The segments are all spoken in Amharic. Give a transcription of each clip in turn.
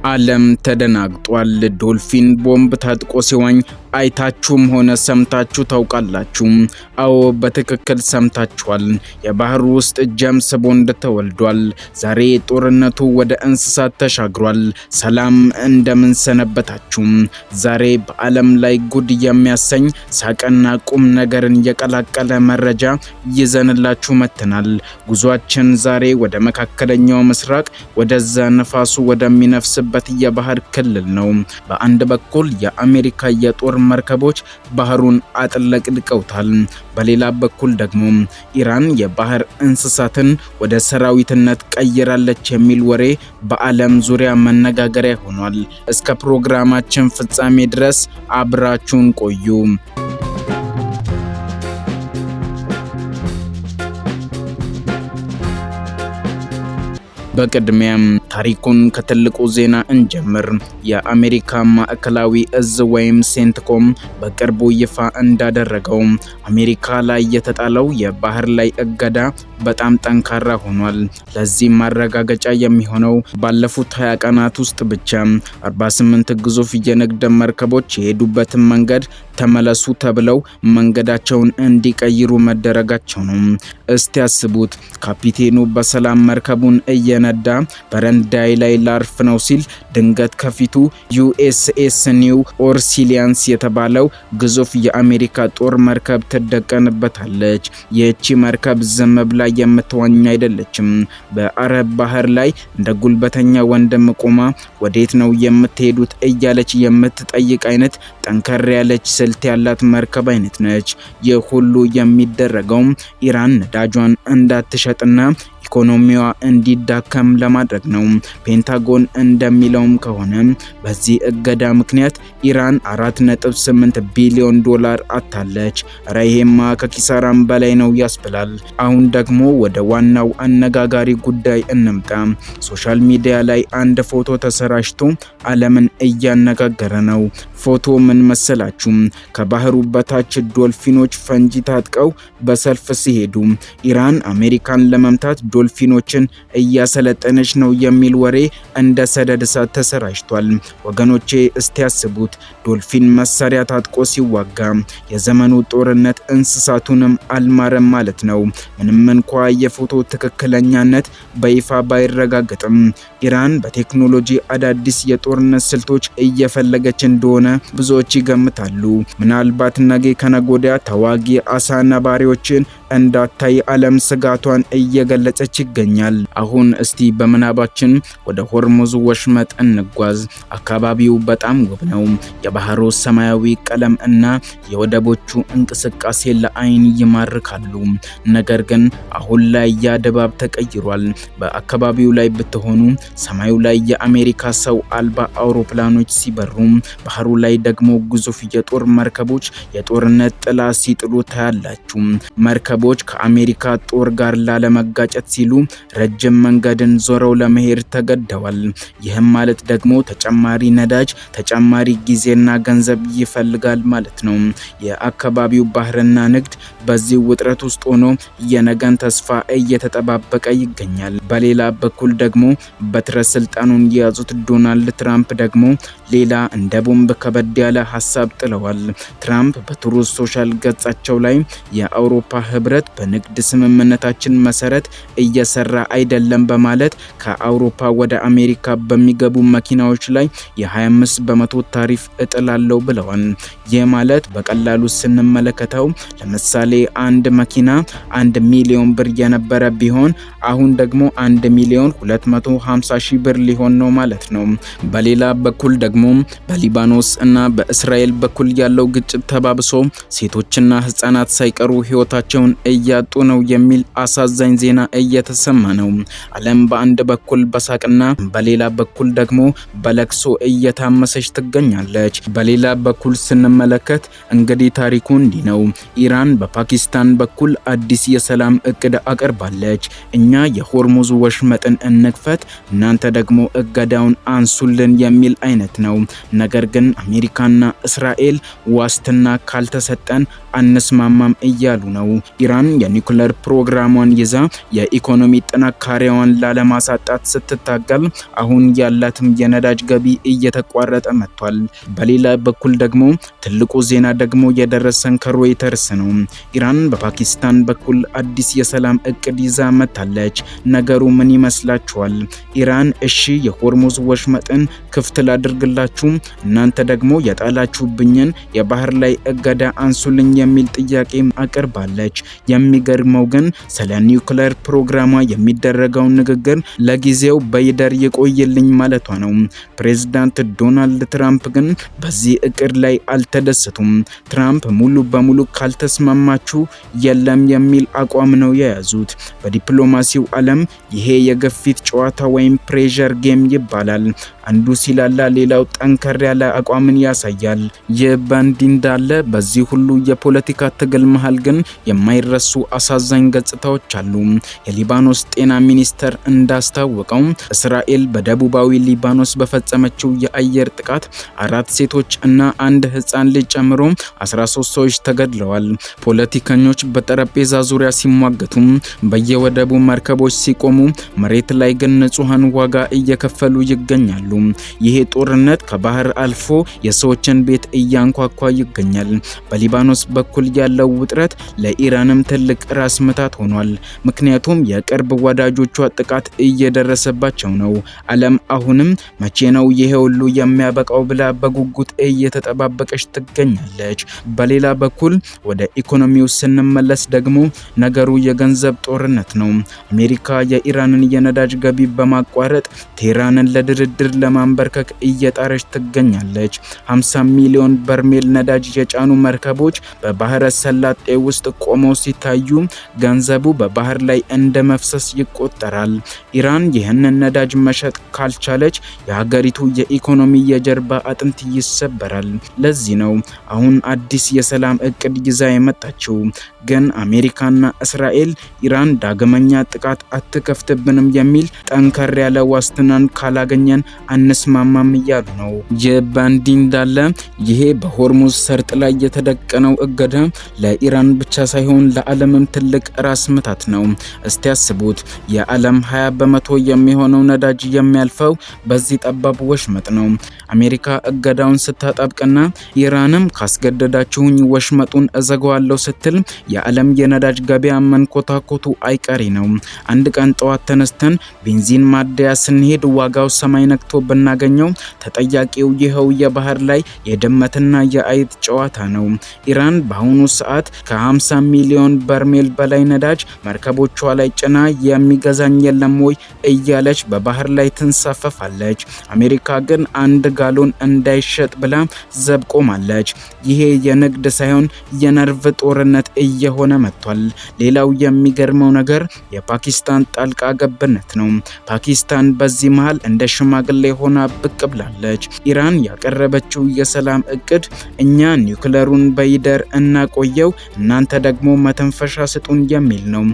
ዓለም ተደናግጧል። ዶልፊን ቦምብ ታጥቆ ሲዋኝ አይታችሁም ሆነ ሰምታችሁ ታውቃላችሁ? አዎ በትክክል ሰምታችኋል። የባህር ውስጥ ጀምስ ቦንድ ተወልዷል። ዛሬ ጦርነቱ ወደ እንስሳት ተሻግሯል። ሰላም እንደምን ሰነበታችሁ? ዛሬ በዓለም ላይ ጉድ የሚያሰኝ ሳቅና ቁም ነገርን የቀላቀለ መረጃ ይዘንላችሁ መጥተናል። ጉዟችን ዛሬ ወደ መካከለኛው ምስራቅ ወደዛ ነፋሱ ወደሚነፍስበት የባህር ክልል ነው። በአንድ በኩል የአሜሪካ የጦር መርከቦች ባህሩን አጥለቅልቀውታል። በሌላ በኩል ደግሞ ኢራን የባህር እንስሳትን ወደ ሰራዊትነት ቀይራለች የሚል ወሬ በዓለም ዙሪያ መነጋገሪያ ሆኗል። እስከ ፕሮግራማችን ፍጻሜ ድረስ አብራችሁን ቆዩ። በቅድሚያም ታሪኩን ከትልቁ ዜና እንጀምር። የአሜሪካ ማዕከላዊ እዝ ወይም ሴንትኮም በቅርቡ ይፋ እንዳደረገው አሜሪካ ላይ የተጣለው የባህር ላይ እገዳ በጣም ጠንካራ ሆኗል። ለዚህ ማረጋገጫ የሚሆነው ባለፉት 20 ቀናት ውስጥ ብቻ 48 ግዙፍ የንግድ መርከቦች የሄዱበትን መንገድ ተመለሱ ተብለው መንገዳቸውን እንዲቀይሩ መደረጋቸው ነው። እስቲ ያስቡት፣ ካፒቴኑ በሰላም መርከቡን እየነዳ በረንዳይ ላይ ላርፍ ነው ሲል ድንገት ከፊቱ ዩኤስኤስ ኒው ኦርሲሊያንስ የተባለው ግዙፍ የአሜሪካ ጦር መርከብ ትደቀንበታለች። ይህቺ መርከብ ዝም ብላ የምትዋኝ አይደለችም። በአረብ ባህር ላይ እንደ ጉልበተኛ ወንድም ቆማ ወዴት ነው የምትሄዱት እያለች የምትጠይቅ አይነት ጠንከር ያለች ስልት ያላት መርከብ አይነት ነች። ይህ ሁሉ የሚደረገው ኢራን ነዳጇን እንዳትሸጥና ኢኮኖሚዋ እንዲዳከም ለማድረግ ነው። ፔንታጎን እንደሚለውም ከሆነ በዚህ እገዳ ምክንያት ኢራን 4.8 ቢሊዮን ዶላር አታለች። ረይሄማ ከኪሳራም በላይ ነው ያስብላል። አሁን ደግሞ ወደ ዋናው አነጋጋሪ ጉዳይ እንምጣ። ሶሻል ሚዲያ ላይ አንድ ፎቶ ተሰራጭቶ ዓለምን እያነጋገረ ነው። ፎቶ ምን መሰላችሁ? ከባህሩ በታች ዶልፊኖች ፈንጂ ታጥቀው በሰልፍ ሲሄዱ ኢራን አሜሪካን ለመምታት ዶልፊኖችን እያሰለጠነች ነው የሚል ወሬ እንደ ሰደድ እሳት ተሰራጭቷል። ወገኖቼ እስቲ ያስቡት፣ ዶልፊን መሳሪያ ታጥቆ ሲዋጋ የዘመኑ ጦርነት እንስሳቱንም አልማረም ማለት ነው። ምንም እንኳ የፎቶ ትክክለኛነት በይፋ ባይረጋገጥም ኢራን በቴክኖሎጂ አዳዲስ የጦርነት ስልቶች እየፈለገች እንደሆነ ብዙዎች ይገምታሉ። ምናልባት ነገ ከነጎዳ ተዋጊ አሳ ነባሪዎችን እንዳታይ ዓለም ስጋቷን እየገለጸች ይገኛል። አሁን እስቲ በመናባችን ወደ ሆርሙዝ ወሽመጥ እንጓዝ። አካባቢው በጣም ውብ ነው። የባህሩ ሰማያዊ ቀለም እና የወደቦቹ እንቅስቃሴ ለአይን ይማርካሉ። ነገር ግን አሁን ላይ ያ ድባብ ተቀይሯል። በአካባቢው ላይ ብትሆኑ ሰማዩ ላይ የአሜሪካ ሰው አልባ አውሮፕላኖች ሲበሩ፣ ባህሩ ላይ ደግሞ ግዙፍ የጦር መርከቦች የጦርነት ጥላ ሲጥሉ ታያላችሁ። መርከቦች ከአሜሪካ ጦር ጋር ላለመጋጨት ሲሉ ረጅም መንገድን ዞረው ለመሄድ ተገደዋል። ይህም ማለት ደግሞ ተጨማሪ ነዳጅ፣ ተጨማሪ ጊዜና ገንዘብ ይፈልጋል ማለት ነው። የአካባቢው ባህርና ንግድ በዚህ ውጥረት ውስጥ ሆኖ የነገን ተስፋ እየተጠባበቀ ይገኛል። በሌላ በኩል ደግሞ በትረ ስልጣኑን የያዙት ዶናልድ ትራምፕ ደግሞ ሌላ እንደ ቦምብ ከበድ ያለ ሀሳብ ጥለዋል። ትራምፕ በትሩዝ ሶሻል ገጻቸው ላይ የአውሮፓ ህብረት በንግድ ስምምነታችን መሰረት እየሰራ አይደለም በማለት ከአውሮፓ ወደ አሜሪካ በሚገቡ መኪናዎች ላይ የ25 በመቶ ታሪፍ እጥላለሁ ብለዋል። ይህ ማለት በቀላሉ ስንመለከተው ለምሳሌ አንድ መኪና 1 ሚሊዮን ብር የነበረ ቢሆን አሁን ደግሞ 1 ሚሊዮን 250 ሺህ ብር ሊሆን ነው ማለት ነው። በሌላ በኩል ደግሞ በሊባኖስ እና በእስራኤል በኩል ያለው ግጭት ተባብሶ ሴቶችና ህፃናት ሳይቀሩ ህይወታቸውን እያጡ ነው የሚል አሳዛኝ ዜና እየተሰማ ነው። ዓለም በአንድ በኩል በሳቅና በሌላ በኩል ደግሞ በለቅሶ እየታመሰች ትገኛለች። በሌላ በኩል ስንመለከት እንግዲህ ታሪኩ እንዲህ ነው። ኢራን በፓኪስታን በኩል አዲስ የሰላም እቅድ አቀርባለች። እኛ የሆርሙዝ ወሽመጥን እንክፈት፣ እናንተ ደግሞ እገዳውን አንሱልን የሚል አይነት ነው። ነገር ግን አሜሪካና እስራኤል ዋስትና ካልተሰጠን አንስማማም እያሉ ነው። ኢራን የኒውክሌር ፕሮግራሟን ይዛ የኢኮኖሚ ጥንካሬዋን ላለማሳጣት ስትታገል አሁን ያላትም የነዳጅ ገቢ እየተቋረጠ መጥቷል። በሌላ በኩል ደግሞ ትልቁ ዜና ደግሞ የደረሰን ከሮይተርስ ነው። ኢራን በፓኪስታን በኩል አዲስ የሰላም እቅድ ይዛ መጥታለች። ነገሩ ምን ይመስላችኋል? ኢራን እሺ የሆርሙዝ ወሽመጥን ክፍት ላድርግላችሁ፣ እናንተ ደግሞ የጣላችሁብኝን የባህር ላይ እገዳ አንሱልኝ የሚል ጥያቄ አቅርባለች። የሚገርመው ግን ስለ ኒውክሌር ፕሮግራሟ የሚደረገውን ንግግር ለጊዜው በይደር ይቆይልኝ ማለቷ ነው። ፕሬዝዳንት ዶናልድ ትራምፕ ግን በዚህ እቅድ ላይ አልተደሰቱም። ትራምፕ ሙሉ በሙሉ ካልተስማማችሁ የለም የሚል አቋም ነው የያዙት። በዲፕሎማሲው ዓለም ይሄ የግፊት ጨዋታ ወይም ፕሬሸር ጌም ይባላል። አንዱ ሲላላ ሌላው ጠንከር ያለ አቋምን ያሳያል። ይህ በእንዲህ እንዳለ በዚህ ሁሉ የፖለቲካ ትግል መሃል ግን የማይረሱ አሳዛኝ ገጽታዎች አሉ። የሊባኖስ ጤና ሚኒስቴር እንዳስታወቀው እስራኤል በደቡባዊ ሊባኖስ በፈጸመችው የአየር ጥቃት 4 ሴቶች እና 1 ሕፃን ልጅ ጨምሮ 13 ሰዎች ተገድለዋል። ፖለቲከኞች በጠረጴዛ ዙሪያ ሲሟገቱ፣ በየወደቡ መርከቦች ሲቆሙ፣ መሬት ላይ ግን ንጹሃን ዋጋ እየከፈሉ ይገኛሉ። ይሄ ጦርነት ከባህር አልፎ የሰዎችን ቤት እያንኳኳ ይገኛል። በሊባኖስ በኩል ያለው ውጥረት ለኢራንም ትልቅ ራስ ምታት ሆኗል። ምክንያቱም የቅርብ ወዳጆቿ ጥቃት እየደረሰባቸው ነው። ዓለም አሁንም መቼ ነው ይሄ ሁሉ የሚያበቃው ብላ በጉጉት እየተጠባበቀች ትገኛለች። በሌላ በኩል ወደ ኢኮኖሚው ስንመለስ ደግሞ ነገሩ የገንዘብ ጦርነት ነው። አሜሪካ የኢራንን የነዳጅ ገቢ በማቋረጥ ቴህራንን ለድርድር ለማንበርከክ እየጣረች ትገኛለች። 50 ሚሊዮን በርሜል ነዳጅ የጫኑ መርከቦች በባህረ ሰላጤ ውስጥ ቆመው ሲታዩ ገንዘቡ በባህር ላይ እንደ መፍሰስ ይቆጠራል። ኢራን ይህንን ነዳጅ መሸጥ ካልቻለች የሀገሪቱ የኢኮኖሚ የጀርባ አጥንት ይሰበራል። ለዚህ ነው አሁን አዲስ የሰላም እቅድ ይዛ የመጣችው። ግን አሜሪካና እስራኤል ኢራን ዳግመኛ ጥቃት አትከፍትብንም የሚል ጠንከር ያለ ዋስትናን ካላገኘን አንስማማም እያሉ ነው። ይህ በእንዲህ እንዳለ ይሄ በሆርሙዝ ሰርጥ ላይ የተደቀነው እገዳ ለኢራን ብቻ ሳይሆን ለዓለምም ትልቅ ራስ ምታት ነው። እስቲ ያስቡት፣ የዓለም 20 በመቶ የሚሆነው ነዳጅ የሚያልፈው በዚህ ጠባብ ወሽመጥ ነው። አሜሪካ እገዳውን ስታጣብቅና ኢራንም ካስገደዳችሁኝ ወሽመጡን እዘጋዋለሁ ስትል የዓለም የነዳጅ ገበያ መንኮታኮቱ አይቀሬ ነው። አንድ ቀን ጠዋት ተነስተን ቤንዚን ማደያ ስንሄድ ዋጋው ሰማይ ነክቶ ብናገኘው ተጠያቂው ይኸው የባህር ላይ የድመትና የአይጥ ጨዋታ ነው። ኢራን በአሁኑ ሰዓት ከ50 ሚሊዮን በርሜል በላይ ነዳጅ መርከቦቿ ላይ ጭና የሚገዛኝ የለም ወይ እያለች በባህር ላይ ትንሳፈፋለች። አሜሪካ ግን 1 ጋሎን እንዳይሸጥ ብላ ዘብ ቆማለች። ይሄ የንግድ ሳይሆን የነርቭ ጦርነት እየሆነ መጥቷል። ሌላው የሚገርመው ነገር የፓኪስታን ጣልቃ ገብነት ነው። ፓኪስታን በዚህ መሃል እንደ ሽማግሌ ሆና ብቅ ብላለች። ኢራን ያቀረበችው የሰላም እቅድ እኛ ኒውክሌሩን በይደር እናቆየው፣ እናንተ ደግሞ መተንፈሻ ስጡን የሚል ነው።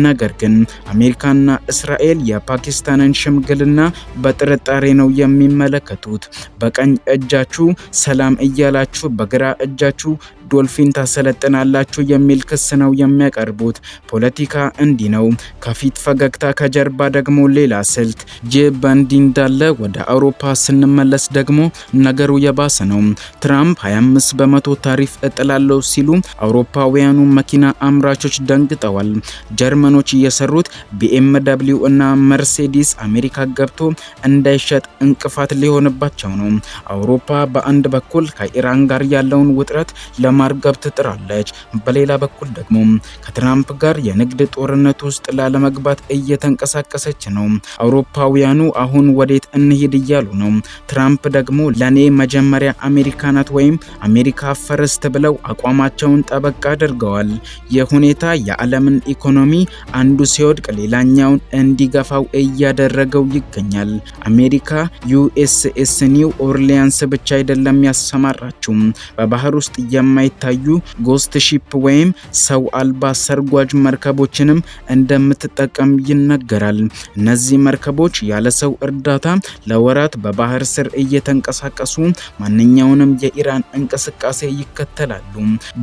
ነገር ግን አሜሪካና እስራኤል የፓኪስታንን ሽምግልና በጥርጣሬ ነው የሚመለከቱት። በቀኝ እጃችሁ ሰላም እያላችሁ በግራ እጃችሁ ዶልፊን ታሰለጥናላችሁ የሚል ክስ ነው የሚያቀርቡት። ፖለቲካ እንዲህ ነው፣ ከፊት ፈገግታ ከጀርባ ደግሞ ሌላ ስልት። ይህ በእንዲህ እንዳለ ወደ አውሮፓ ስንመለስ ደግሞ ነገሩ የባሰ ነው። ትራምፕ 25 በመቶ ታሪፍ እጥላለሁ ሲሉ አውሮፓውያኑ መኪና አምራቾች ደንግጠዋል። ጀርመኖች እየሰሩት BMW እና መርሴዲስ አሜሪካ ገብቶ እንዳይሸጥ እንቅፋት ሊሆንባቸው ነው። አውሮፓ በአንድ በኩል ከኢራን ጋር ያለውን ውጥረት ለማርገብ ትጥራለች። በሌላ በኩል ደግሞ ከትራምፕ ጋር የንግድ ጦርነት ውስጥ ላለመግባት እየተንቀሳቀሰች ነው። አውሮፓውያኑ አሁን ወዴት እንሂድ እያሉ ነው። ትራምፕ ደግሞ ለኔ መጀመሪያ አሜሪካ ናት ወይም አሜሪካ ፈርስት ብለው አቋማቸውን ጠበቅ አድርገዋል። የሁኔታ የዓለምን ኢኮኖሚ አንዱ ሲወድቅ ሌላኛውን እንዲገፋው እያደረገው ይገኛል። አሜሪካ USS ኒው ኦርሊያንስ ብቻ አይደለም ያሰማራችው። በባህር ውስጥ የማይታዩ ጎስት ሺፕ ወይም ሰው አልባ ሰርጓጅ መርከቦችንም እንደምትጠቀም ይነገራል። እነዚህ መርከቦች ያለ ሰው እርዳታ ለወራት በባህር ስር እየተንቀሳቀሱ ማንኛውንም የኢራን እንቅስቃሴ ይከተላሉ።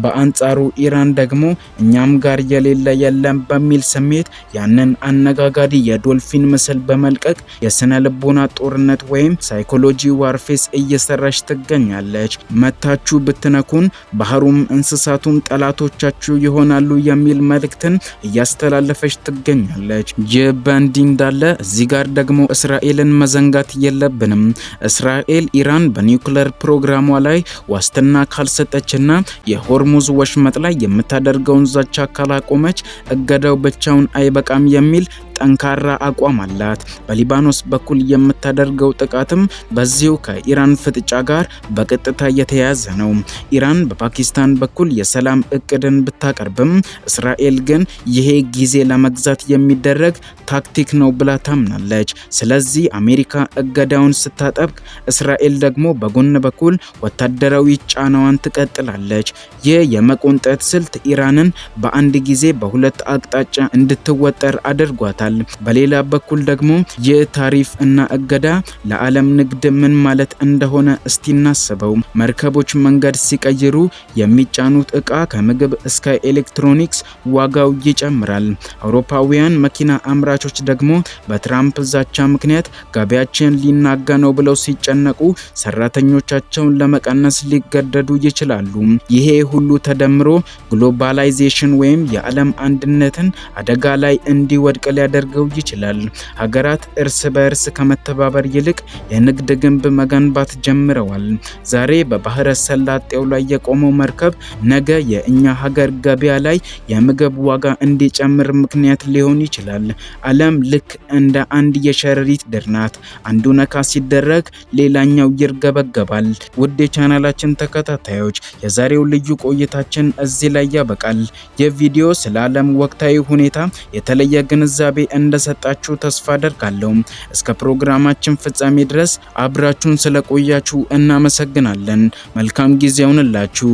በአንጻሩ ኢራን ደግሞ እኛም ጋር የሌለ የለም በሚል ስሜት ያንን አነጋጋሪ የዶልፊን ምስል በመልቀቅ የስነ ልቦና ጦርነት ወይም ሳይኮሎጂ ዋርፌስ እየሰራች ትገኛለች። መታችሁ ብትነኩን ባህሩም እንስሳቱም ጠላቶቻችሁ ይሆናሉ የሚል መልእክትን እያስተላለፈች ትገኛለች። ይህ በእንዲህ እንዳለ እዚህ ጋር ደግሞ እስራኤልን መዘንጋት የለብንም። እስራኤል ኢራን በኒውክሌር ፕሮግራሟ ላይ ዋስትና ካልሰጠችና የሆርሙዝ ወሽመጥ ላይ የምታደርገውን ዛቻ ካላቆመች እገዳው ብቻውን አይበቃም የሚል ጠንካራ አቋም አላት። በሊባኖስ በኩል የምታደርገው ጥቃትም በዚሁ ከኢራን ፍጥጫ ጋር በቀጥታ የተያያዘ ነው። ኢራን በፓኪስታን በኩል የሰላም እቅድን ብታቀርብም እስራኤል ግን ይሄ ጊዜ ለመግዛት የሚደረግ ታክቲክ ነው ብላ ታምናለች። ስለዚህ አሜሪካ እገዳውን ስታጠብቅ፣ እስራኤል ደግሞ በጎን በኩል ወታደራዊ ጫናዋን ትቀጥላለች። ይህ የመቆንጠጥ ስልት ኢራንን በአንድ ጊዜ በሁለት አቅጣጫ እንድትወጠር አድርጓታል። በሌላ በኩል ደግሞ የታሪፍ እና እገዳ ለዓለም ንግድ ምን ማለት እንደሆነ እስቲ እናስበው። መርከቦች መንገድ ሲቀይሩ የሚጫኑት እቃ ከምግብ እስከ ኤሌክትሮኒክስ ዋጋው ይጨምራል። አውሮፓውያን መኪና አምራቾች ደግሞ በትራምፕ ዛቻ ምክንያት ገበያችን ሊናጋ ነው ብለው ሲጨነቁ ሰራተኞቻቸውን ለመቀነስ ሊገደዱ ይችላሉ። ይሄ ሁሉ ተደምሮ ግሎባላይዜሽን ወይም የዓለም አንድነትን አደጋ ላይ እንዲወድቅ ሊያደርገው ይችላል። ሀገራት እርስ በእርስ ከመተባበር ይልቅ የንግድ ግንብ መገንባት ጀምረዋል። ዛሬ በባህረ ሰላጤው ላይ የቆመው መርከብ ነገ የእኛ ሀገር ገበያ ላይ የምግብ ዋጋ እንዲጨምር ምክንያት ሊሆን ይችላል። ዓለም ልክ እንደ አንድ የሸረሪት ድር ናት። አንዱ ነካ ሲደረግ ሌላኛው ይርገበገባል። ውድ የቻናላችን ተከታታዮች የዛሬው ልዩ ቆይታችን እዚህ ላይ ያበቃል። የቪዲዮ ስለ ዓለም ወቅታዊ ሁኔታ የተለየ ግንዛቤ እንደሰጣችሁ ተስፋ አደርጋለሁ። እስከ ፕሮግራማችን ፍጻሜ ድረስ አብራችሁን ስለቆያችሁ እናመሰግናለን። መልካም ጊዜ ይሁንላችሁ።